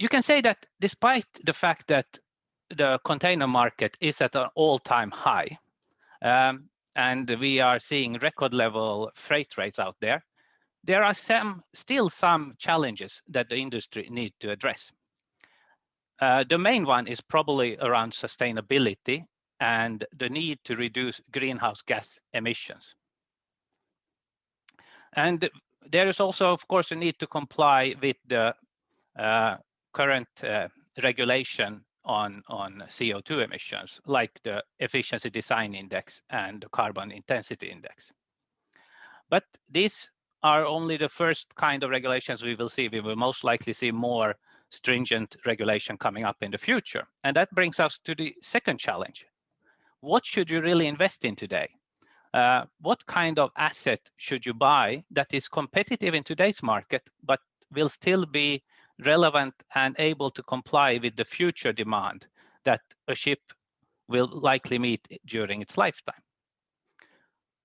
You can say that despite the fact that the container market is at an all-time high, and we are seeing record level freight rates out there, there are still some challenges that the industry need to address. The main one is probably around sustainability and the need to reduce greenhouse gas emissions. And there is also, of course, a need to comply with the current regulation on CO2 emissions, like the Efficiency Design Index and the Carbon Intensity Index. But these are only the first kind of regulations we will see. We will most likely see more stringent regulation coming up in the future. And that brings us to the second challenge. What should you really invest in today? What kind of asset should you buy that is competitive in today's market, but will still be relevant and able to comply with the future demand that a ship will likely meet during its lifetime?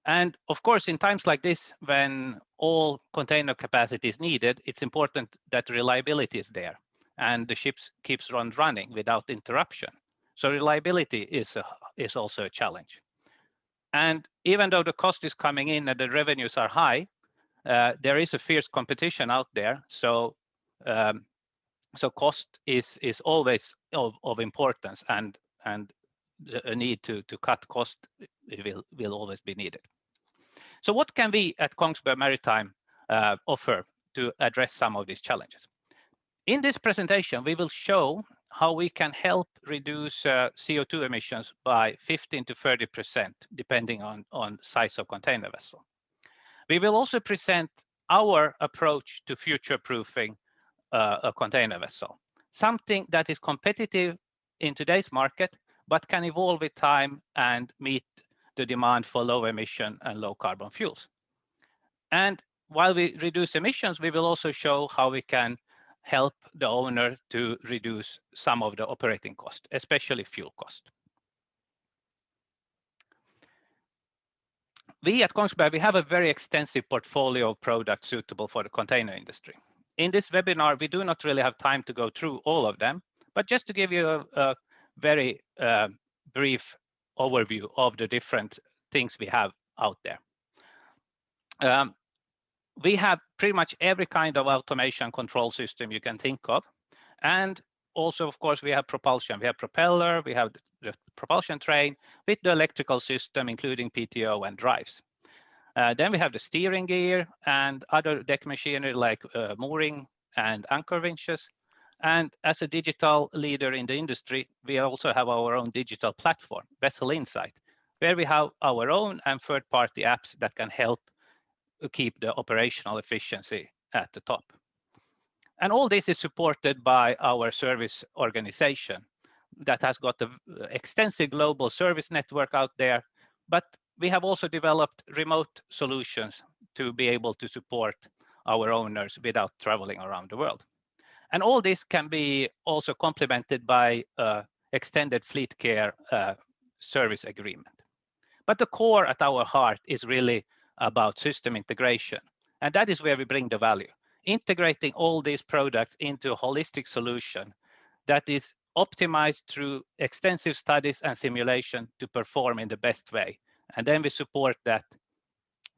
And of course, in times like this, when all container capacity is needed, it's important that reliability is there and the ships keeps running without interruption. So reliability is also a challenge. And even though the cost is coming in and the revenues are high, there is a fierce competition out there. So cost is always of importance, and a need to cut cost will always be needed. So what can we at Kongsberg Maritime offer to address some of these challenges? In this presentation, we will show how we can help reduce CO2 emissions by 15 to 30%, depending on size of container vessel. We will also present our approach to future-proofing a container vessel, something that is competitive in today's market, but can evolve with time and meet the demand for low emission and low carbon fuels. And while we reduce emissions, we will also show how we can help the owner to reduce some of the operating cost, especially fuel cost. We at Kongsberg, we have a very extensive portfolio of products suitable for the container industry. In this webinar, we do not really have time to go through all of them, but just to give you a very brief overview of the different things we have out there. We have pretty much every kind of automation control system you can think of. And also, of course, we have propulsion. We have propeller, we have the propulsion train with the electrical system, including PTO and drives. Then we have the steering gear and other deck machinery like mooring and anchor winches. And as a digital leader in the industry, we also have our own digital platform, Vessel Insight, where we have our own and third-party apps that can help keep the operational efficiency at the top. And all this is supported by our service organization that has got an extensive global service network out there, but we have also developed remote solutions to be able to support our owners without traveling around the world. And all this can be also complemented by extended fleet care service agreement. But the core at our heart is really about system integration. And that is where we bring the value, integrating all these products into a holistic solution that is optimized through extensive studies and simulation to perform in the best way. And then we support that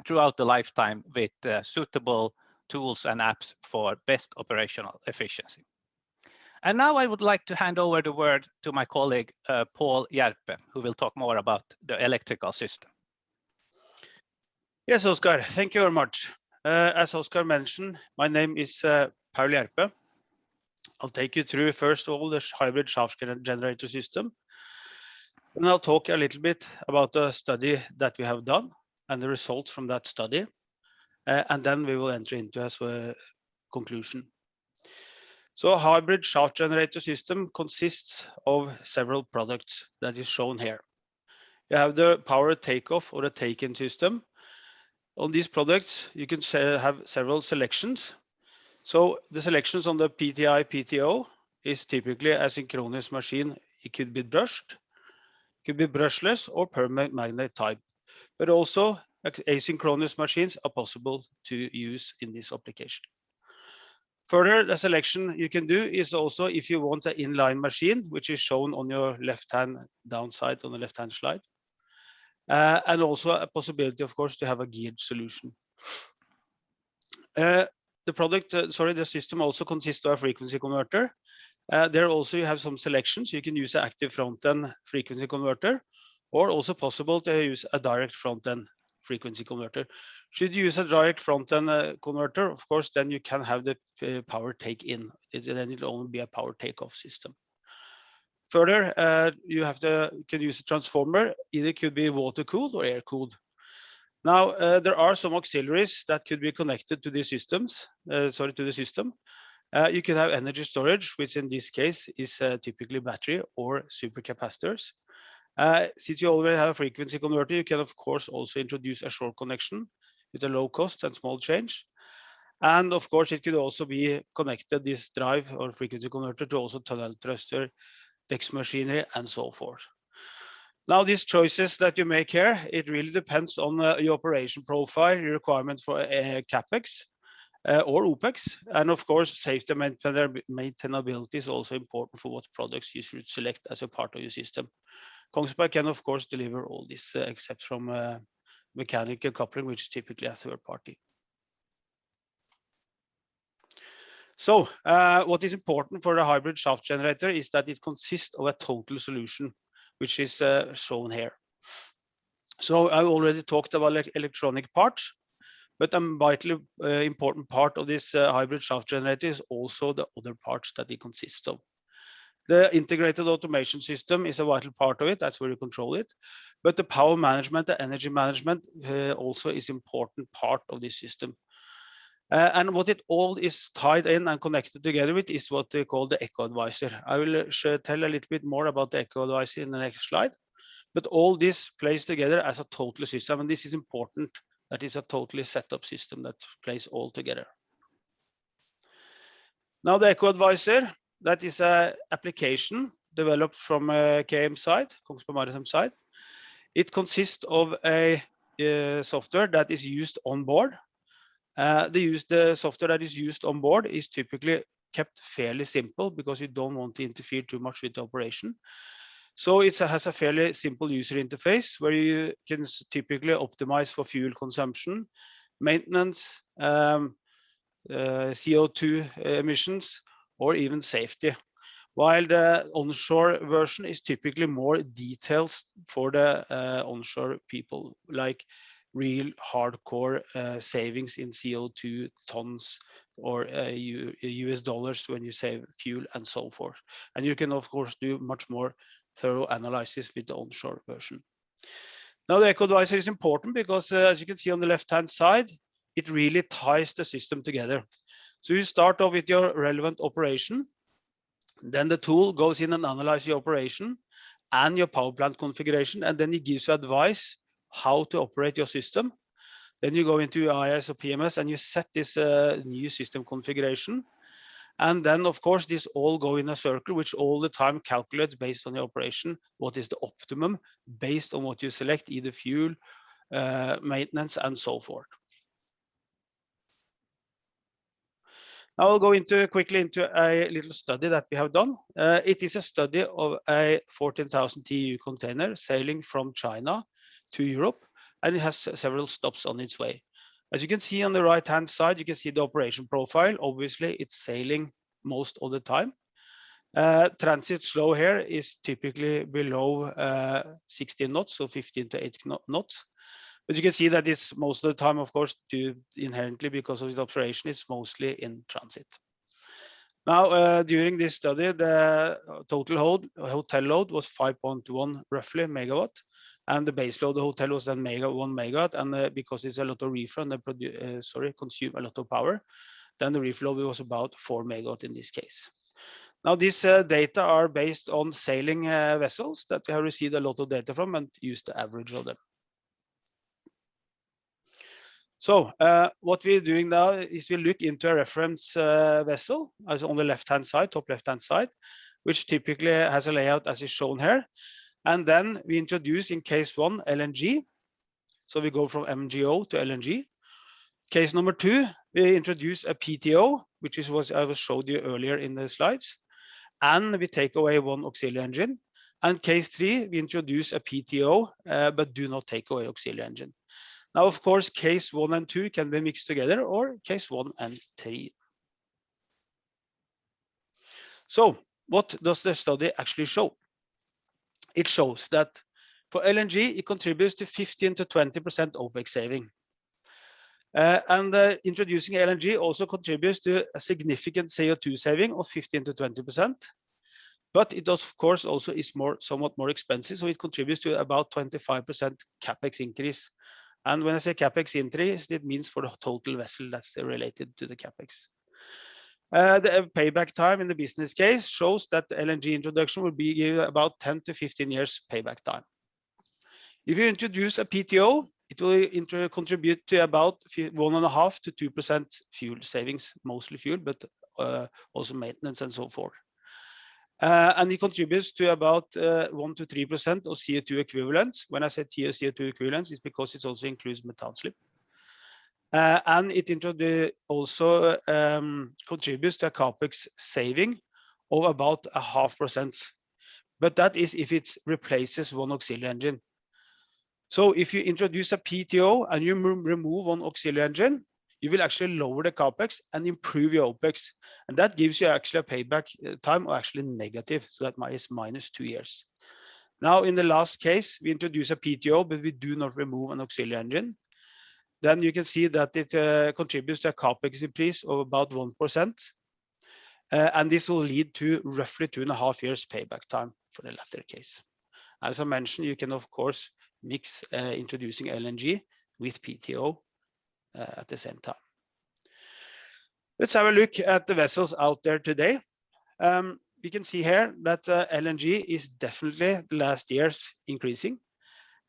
throughout the lifetime with suitable tools and apps for best operational efficiency. And now I would like to hand over the word to my colleague, Paul Järpe, who will talk more about the electrical system. Yes, Oskar, thank you very much. As Oskar mentioned, my name is Paul Järpe. I'll take you through first of all the hybrid shaft generator system. And I'll talk a little bit about the study that we have done and the results from that study. And then we will enter into a conclusion. So a hybrid shaft generator system consists of several products that is shown here. You have the power takeoff or the take-in system. On these products, you can have several selections. So the selections on the PTI PTO is typically a synchronous machine. It could be brushed, could be brushless or permanent magnet type, but also asynchronous machines are possible to use in this application. Further, the selection you can do is also if you want an inline machine, which is shown on your left-hand downside on the left-hand slide. And also a possibility, of course, to have a geared solution. The system also consists of a frequency converter. There also you have some selections. You can use an active front-end frequency converter, or also possible to use a direct front-end frequency converter. Should you use a direct front-end converter, of course, then you can have the power take-in. Then it'll only be a power take-off system. Further, you can use a transformer. Either could be water-cooled or air-cooled. Now, there are some auxiliaries that could be connected to these systems. To the system. You can have energy storage, which in this case is typically battery or supercapacitors. Since you already have a frequency converter, you can of course also introduce a short connection with a low cost and small change. And of course, it could also be connected, this drive or frequency converter, to also tunnel thruster, DEX machinery, and so forth. Now, these choices that you make here, it really depends on your operation profile, your requirement for CapEx or OPEX. And of course, safety maintainability is also important for what products you should select as a part of your system. Kongsberg can, of course, deliver all this except from mechanical coupling, which is typically a third party. So what is important for a hybrid shaft generator is that it consists of a total solution, which is shown here. So I already talked about electronic parts, but a vitally important part of this hybrid shaft generator is also the other parts that it consists of. The integrated automation system is a vital part of it. That's where you control it. But the power management, the energy management also is an important part of this system. And what it all is tied in and connected together with is what they call the EcoAdvisor. I will tell a little bit more about the EcoAdvisor in the next slide. But all this plays together as a total system. And this is important. That is a totally set up system that plays all together. Now the EcoAdvisor, that is an application developed from KM side, Kongsberg Maritime side. It consists of a software that is used on board. The software that is used on board is typically kept fairly simple because you don't want to interfere too much with the operation. So it has a fairly simple user interface where you can typically optimize for fuel consumption, maintenance, CO2 emissions, or even safety. While the onshore version is typically more details for the onshore people, like real hardcore savings in CO2 tons or US dollars when you save fuel and so forth. And you can of course do much more thorough analysis with the onshore version. Now the EcoAdvisor is important because as you can see on the left-hand side, it really ties the system together. So you start off with your relevant operation, then the tool goes in and analyzes your operation and your power plant configuration, and then it gives you advice how to operate your system. Then you go into IS or PMS and you set this new system configuration. And then of course, this all go in a circle, which all the time calculates based on your operation, what is the optimum based on what you select, either fuel, maintenance, and so forth. Now I'll go quickly into a little study that we have done. It is a study of a 14,000 TEU container sailing from China to Europe, and it has several stops on its way. As you can see on the right-hand side, you can see the operation profile. Obviously, it's sailing most of the time. Transit slow here is typically below 16 knots, so 15 to 8 knots. But you can see that it's most of the time, of course, inherently because of the operation, it's mostly in transit. Now, during this study, the total hotel load was 5.1 roughly megawatt, and the base load of the hotel was then 1 megawatt. And because it's a lot of reefer and they consume a lot of power, then the reefer load was about 4 megawatt in this case. Now, these data are based on sailing vessels that we have received a lot of data from and used the average of them. So what we're doing now is we look into a reference vessel as on the left-hand side, top left-hand side, which typically has a layout as is shown here. And then we introduce in case one LNG. So we go from MGO to LNG. Case number two, we introduce a PTO, which is what I showed you earlier in the slides, and we take away one auxiliary engine. And case 3, we introduce a PTO, but do not take away auxiliary engine. Now, of course, case 1 and 2 can be mixed together, or case 1 and 3. So what does the study actually show? It shows that for LNG, it contributes to 15 to 20% OPEX saving. Introducing LNG also contributes to a significant CO2 saving of 15 to 20%. But it does, of course, also is somewhat more expensive, so it contributes to about 25% capex increase. And when I say capex increase, it means for the total vessel that's related to the capex. The payback time in the business case shows that the LNG introduction will be about 10 to 15 years payback time. If you introduce a PTO, it will contribute to about 1.5 to 2% fuel savings, mostly fuel, but also maintenance and so forth. And it contributes to about 1 to 3% of CO2 equivalents. When I say CO2 equivalents, it's because it also includes methane slip. And it also contributes to a capex saving of about 0.5%. But that is if it replaces one auxiliary engine. So if you introduce a PTO and you remove one auxiliary engine, you will actually lower the capex and improve your OPEX. And that gives you actually a payback time of actually negative. So that is minus 2 years. Now, in the last case, we introduce a PTO, but we do not remove an auxiliary engine. Then you can see that it contributes to a capex increase of about 1%. And this will lead to roughly 2.5 years payback time for the latter case. As I mentioned, you can, of course, mix introducing LNG with PTO at the same time. Let's have a look at the vessels out there today. We can see here that LNG is definitely the last years increasing.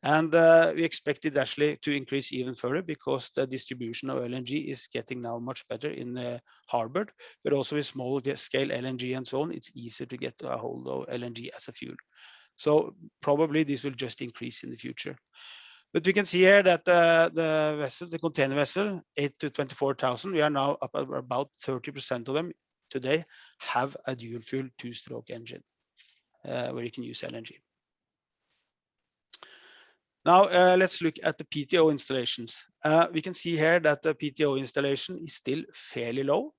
And we expect it actually to increase even further because the distribution of LNG is getting now much better in the harbor, but also with small scale LNG and so on, it's easier to get a hold of LNG as a fuel. So probably this will just increase in the future. But we can see here that the vessel, the container vessel, 8 to 24,000, we are now up at about 30% of them today have a dual fuel 2-stroke engine where you can use LNG. Now let's look at the PTO installations. We can see here that the PTO installation is still fairly low.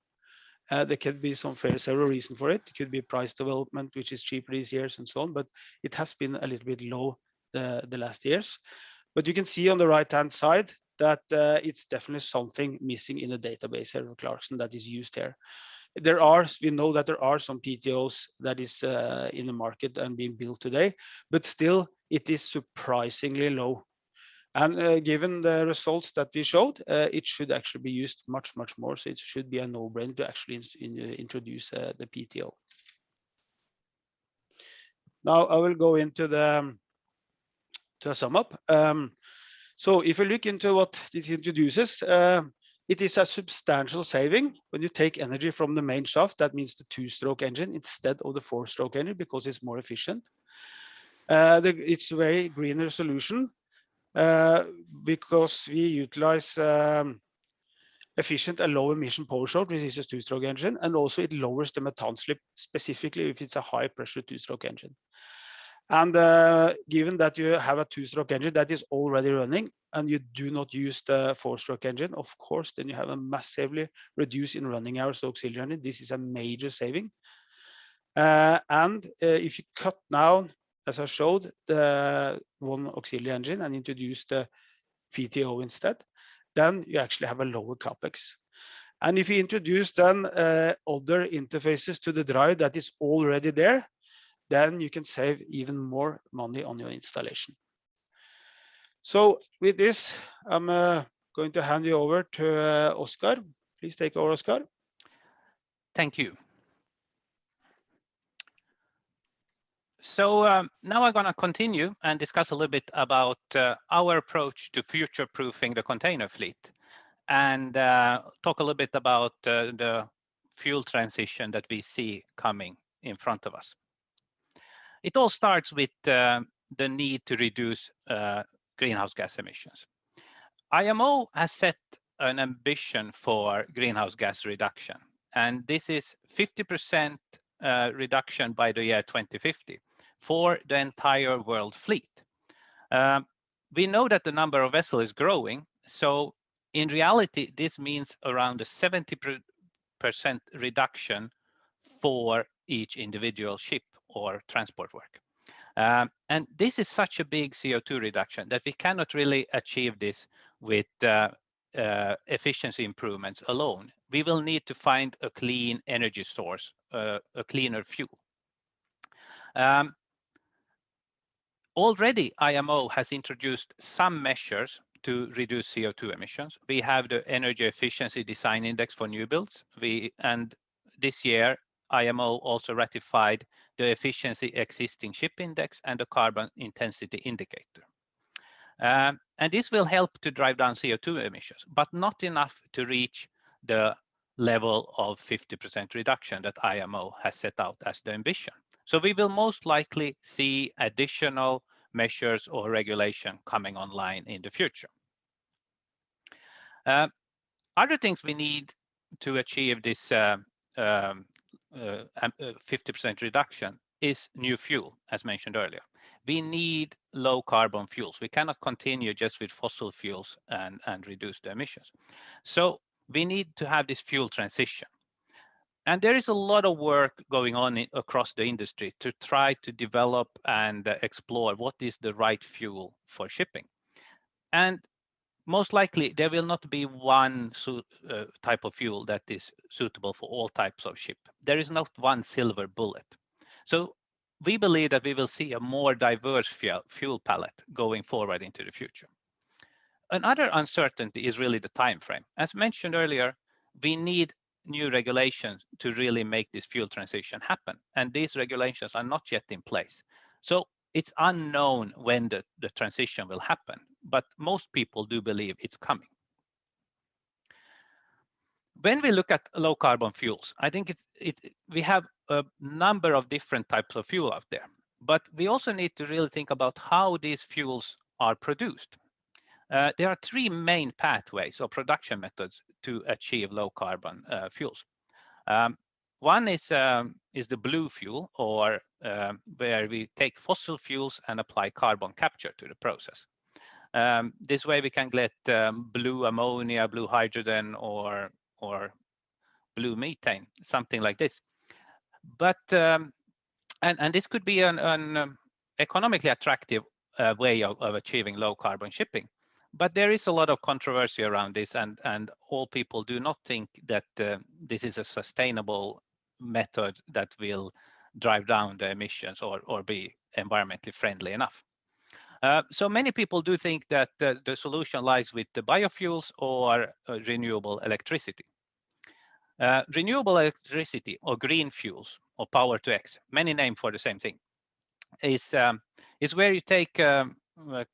There could be several reasons for it. It could be price development, which is cheaper these years and so on, but it has been a little bit low the last years. But you can see on the right-hand side that it's definitely something missing in the database here of Clarkson that is used here. We know that there are some PTOs that is in the market and being built today, but still it is surprisingly low. And given the results that we showed, it should actually be used much, much more. So it should be a no-brainer to actually introduce the PTO. Now I will go into to sum up. So if you look into what this introduces, it is a substantial saving when you take energy from the main shaft. That means the 2-stroke engine instead of the 4-stroke engine because it's more efficient. It's a very greener solution because we utilize efficient and low emission power short, which is a 2-stroke engine, and also it lowers the methane slip, specifically if it's a high pressure 2-stroke engine. And given that you have a 2-stroke engine that is already running and you do not use the 4-stroke engine, of course, then you have a massively reduced in running hours of auxiliary engine. This is a major saving. If you cut down, as I showed, the one auxiliary engine and introduce the PTO instead, then you actually have a lower capex. And if you introduce then other interfaces to the drive that is already there, then you can save even more money on your installation. So with this, I'm going to hand you over to Oskar. Please take over, Oskar. Thank you. So now I'm going to continue and discuss a little bit about our approach to future-proofing the container fleet and talk a little bit about the fuel transition that we see coming in front of us. It all starts with the need to reduce greenhouse gas emissions. IMO has set an ambition for greenhouse gas reduction, and this is 50% reduction by the year 2050 for the entire world fleet. We know that the number of vessels is growing, so in reality, this means around a 70% reduction for each individual ship or transport work. And this is such a big CO2 reduction that we cannot really achieve this with efficiency improvements alone. We will need to find a clean energy source, a cleaner fuel. Already, IMO has introduced some measures to reduce CO2 emissions. We have the Energy Efficiency Design Index for new builds. And this year, IMO also ratified the Efficiency Existing Ship Index and the Carbon Intensity Indicator. And this will help to drive down CO2 emissions, but not enough to reach the level of 50% reduction that IMO has set out as the ambition. So we will most likely see additional measures or regulation coming online in the future. Other things we need to achieve this 50% reduction is new fuel, as mentioned earlier. We need low carbon fuels. We cannot continue just with fossil fuels and reduce the emissions. So we need to have this fuel transition. And there is a lot of work going on across the industry to try to develop and explore what is the right fuel for shipping. And most likely there will not be one type of fuel that is suitable for all types of ship. There is not one silver bullet. So we believe that we will see a more diverse fuel palette going forward into the future. Another uncertainty is really the time frame. As mentioned earlier, we need new regulations to really make this fuel transition happen. And these regulations are not yet in place. So it's unknown when the transition will happen, but most people do believe it's coming. When we look at low carbon fuels, I think we have a number of different types of fuel out there, but we also need to really think about how these fuels are produced. There are three main pathways or production methods to achieve low carbon fuels. One is the blue fuel, or where we take fossil fuels and apply carbon capture to the process. This way we can get blue ammonia, blue hydrogen, or blue methane, something like this. But and this could be an economically attractive way of achieving low carbon shipping. But there is a lot of controversy around this, and all people do not think that this is a sustainable method that will drive down the emissions or be environmentally friendly enough. So many people do think that the solution lies with the biofuels or renewable electricity. Renewable electricity or green fuels or power to X, many names for the same thing, is where you take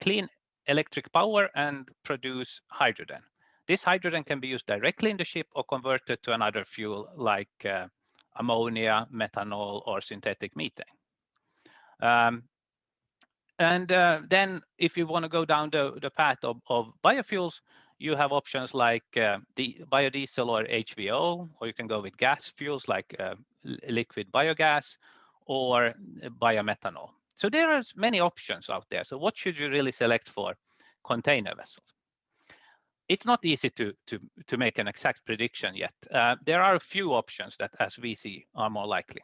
clean electric power and produce hydrogen. This hydrogen can be used directly in the ship or converted to another fuel like ammonia, methanol, or synthetic methane. Then if you want to go down the path of biofuels, you have options like the biodiesel or HVO, or you can go with gas fuels like liquid biogas or biomethanol. So there are many options out there. So what should you really select for container vessels? It's not easy to make an exact prediction yet. There are a few options that, as we see, are more likely.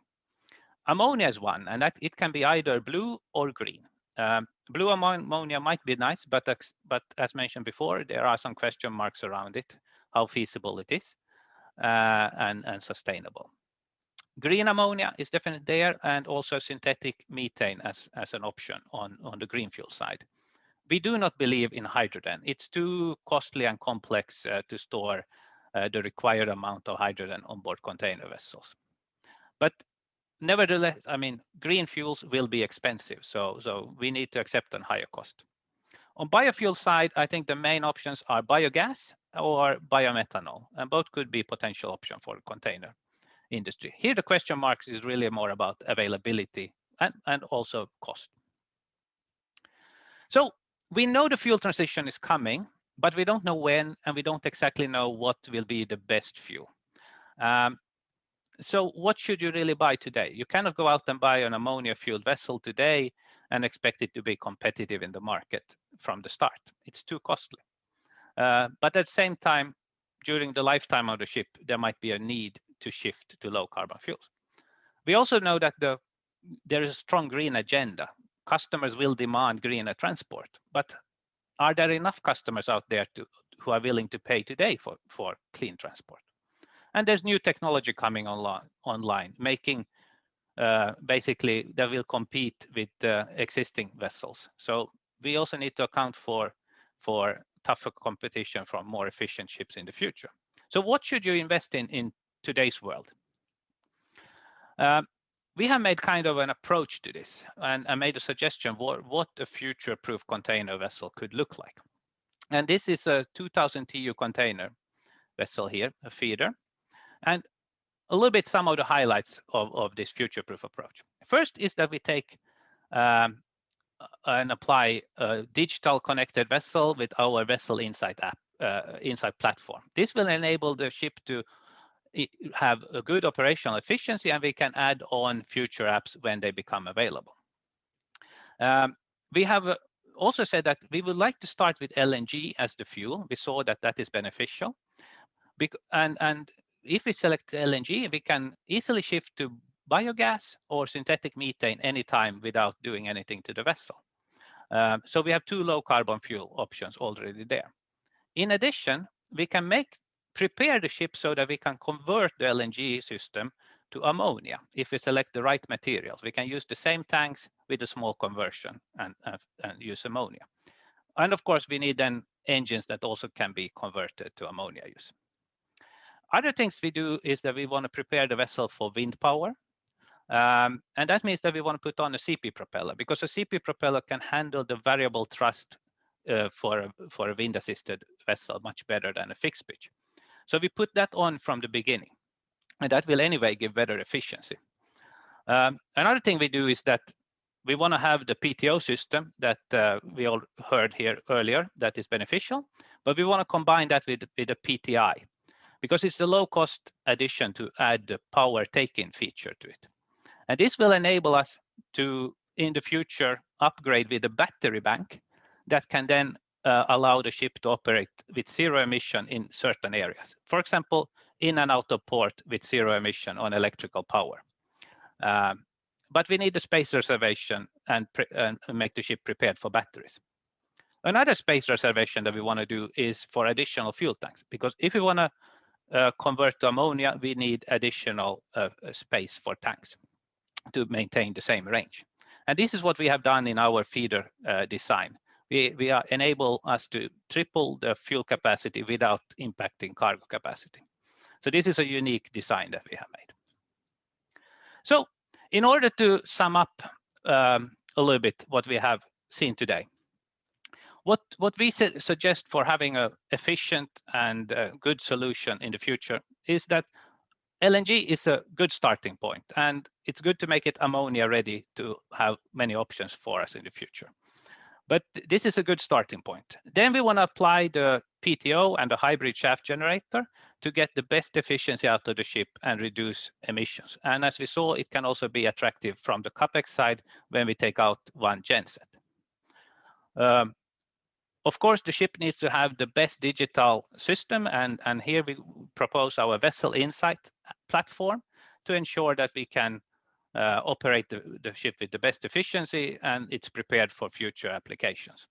Ammonia is one, and that it can be either blue or green. Blue ammonia might be nice, but as mentioned before, there are some question marks around it, how feasible it is and sustainable. Green ammonia is definitely there, and also synthetic methane as an option on the green fuel side. We do not believe in hydrogen. It's too costly and complex to store the required amount of hydrogen on board container vessels. But nevertheless, I mean, green fuels will be expensive, so we need to accept a higher cost. On biofuel side, I think the main options are biogas or biomethanol, and both could be potential option for the container industry. Here, the question mark is really more about availability and also cost. So we know the fuel transition is coming, but we don't know when, and we don't exactly know what will be the best fuel. So what should you really buy today? You cannot go out and buy an ammonia-fueled vessel today and expect it to be competitive in the market from the start. It's too costly. But at the same time, during the lifetime of the ship, there might be a need to shift to low carbon fuels. We also know that there is a strong green agenda. Customers will demand greener transport, but are there enough customers out there who are willing to pay today for clean transport? And there's new technology coming online, making basically that will compete with existing vessels. So we also need to account for tougher competition from more efficient ships in the future. So what should you invest in today's world? We have made kind of an approach to this, and I made a suggestion what a future-proof container vessel could look like. And this is a 2000 TEU container vessel here, a feeder. And a little bit some of the highlights of this future-proof approach. First is that we take and apply a digital connected vessel with our Vessel Insight app, Insight platform. This will enable the ship to have a good operational efficiency, and we can add on future apps when they become available. We have also said that we would like to start with LNG as the fuel. We saw that that is beneficial. And if we select LNG, we can easily shift to biogas or synthetic methane anytime without doing anything to the vessel. So we have 2 low carbon fuel options already there. In addition, we can prepare the ship so that we can convert the LNG system to ammonia if we select the right materials. We can use the same tanks with a small conversion and use ammonia. And of course, we need then engines that also can be converted to ammonia use. Other things we do is that we want to prepare the vessel for wind power. And that means that we want to put on a CP propeller, because a CP propeller can handle the variable thrust for a wind-assisted vessel much better than a fixed pitch. So we put that on from the beginning, and that will anyway give better efficiency. Another thing we do is that we want to have the PTO system that we all heard here earlier that is beneficial, but we want to combine that with a PTI, because it's the low-cost addition to add the power take-in feature to it. And this will enable us to, in the future, upgrade with a battery bank that can then allow the ship to operate with 0 emission in certain areas. For example, in and out of port with 0 emission on electrical power. But we need the space reservation and make the ship prepared for batteries. Another space reservation that we want to do is for additional fuel tanks, because if we want to convert to ammonia, we need additional space for tanks to maintain the same range. And this is what we have done in our feeder design. We enable us to triple the fuel capacity without impacting cargo capacity. So this is a unique design that we have made. So in order to sum up a little bit what we have seen today, what we suggest for having an efficient and good solution in the future is that LNG is a good starting point, and it's good to make it ammonia ready to have many options for us in the future. But this is a good starting point. Then we want to apply the PTO and the hybrid shaft generator to get the best efficiency out of the ship and reduce emissions. And as we saw, it can also be attractive from the CapEx side when we take out one genset. Of course, the ship needs to have the best digital system, and here we propose our Vessel Insight platform to ensure that we can operate the ship with the best efficiency and it's prepared for future applications.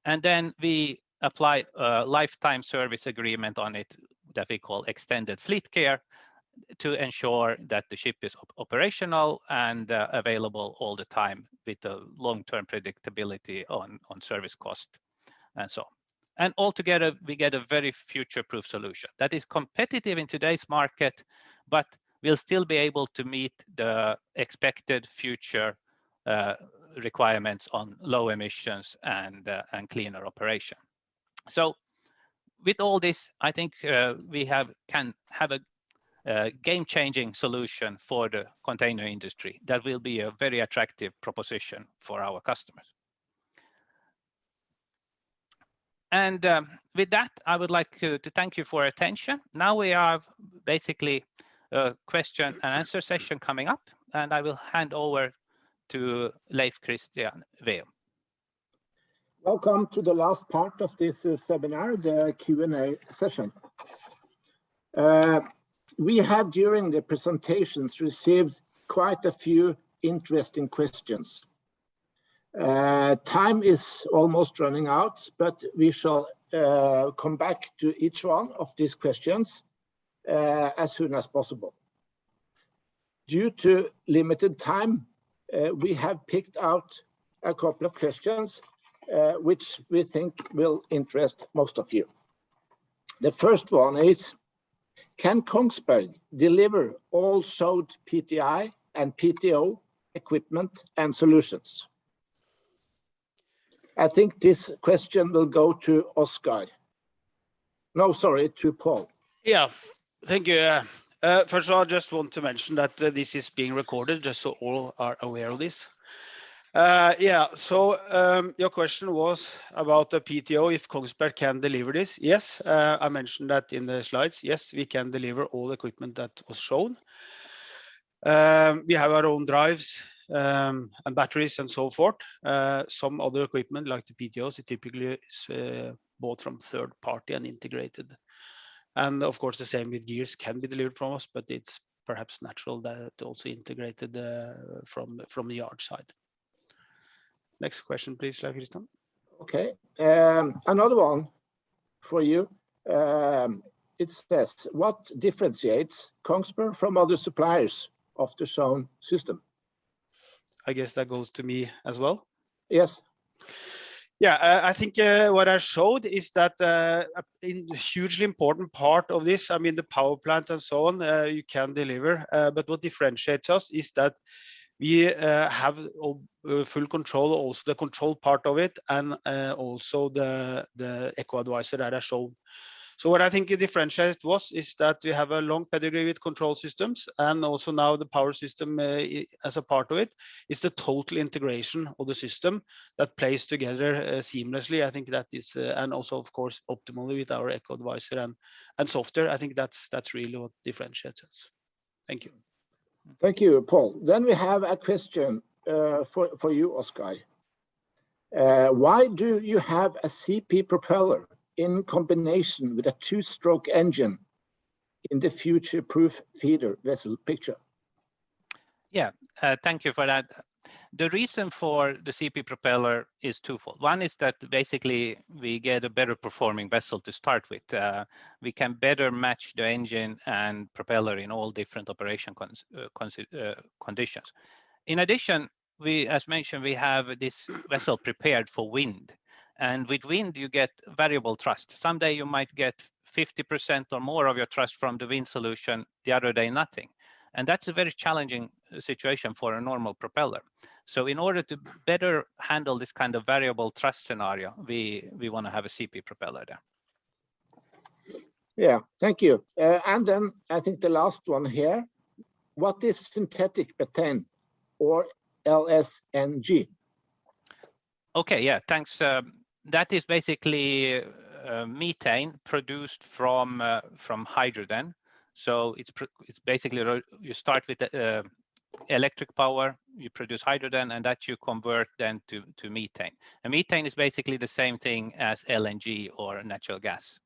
And then we apply a lifetime service agreement on it that we call extended fleet care to ensure that the ship is operational and available all the time with the long-term predictability on service cost and so on. And altogether, we get a very future-proof solution that is competitive in today's market, but will still be able to meet the expected future requirements on low emissions and cleaner operation. So with all this, I think we can have a game-changing solution for the container industry that will be a very attractive proposition for our customers. And with that, I would like to thank you for your attention. Now we have basically a question and answer session coming up, and I will hand over to Leif Christian Veum. Welcome to the last part of this seminar, the Q&A session. We have during the presentations received quite a few interesting questions. Time is almost running out, but we shall come back to each one of these questions as soon as possible. Due to limited time, we have picked out a couple of questions which we think will interest most of you. The first one is, can Kongsberg deliver all showed PTI and PTO equipment and solutions? I think this question will go to Oskar. No, sorry, to Paul. Yeah, thank you. First of all, I just want to mention that this is being recorded, just so all are aware of this. Your question was about the PTO, if Kongsberg can deliver this. Yes, I mentioned that in the slides. Yes, we can deliver all equipment that was shown. We have our own drives and batteries and so forth. Some other equipment like the PTOs, it typically is bought from third party and integrated. And of course, the same with gears can be delivered from us, but it's perhaps natural that also integrated from the yard side. Next question, please, Christian. Okay, another one for you. It says, what differentiates Kongsberg from other suppliers of the shown system? I guess that goes to me as well. Yes. Yeah, I think what I showed is that a hugely important part of this, I mean, the power plant and so on, you can deliver. But what differentiates us is that we have full control, also the control part of it, and also the EcoAdvisor that I showed. So what I think it differentiates is that we have a long pedigree with control systems, and also now the power system as a part of it is the total integration of the system that plays together seamlessly. I think that is, and also of course optimally with our EcoAdvisor and software. I think that's really what differentiates us. Thank you. Thank you, Paul. Then we have a question for you, Oskar. Why do you have a CP propeller in combination with a two-stroke engine in the future-proof feeder vessel picture? Yeah, thank you for that. The reason for the CP propeller is twofold. One is that basically we get a better performing vessel to start with. We can better match the engine and propeller in all different operation conditions. In addition, as mentioned, we have this vessel prepared for wind. And with wind, you get variable thrust. Someday you might get 50% or more of your thrust from the wind solution, the other day nothing. And that's a very challenging situation for a normal propeller. So in order to better handle this kind of variable thrust scenario, we want to have a CP propeller there. Yeah, thank you. And then I think the last one here, what is synthetic methane or LSNG? Okay, yeah, thanks. That is basically methane produced from hydrogen. So it's basically, you start with electric power, you produce hydrogen, and that you convert then to methane. And methane is basically the same thing as LNG or natural gas.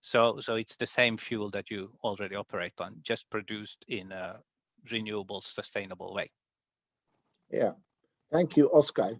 So it's the same fuel that you already operate on, just produced in a renewable, sustainable way. Yeah, thank you, Oskar.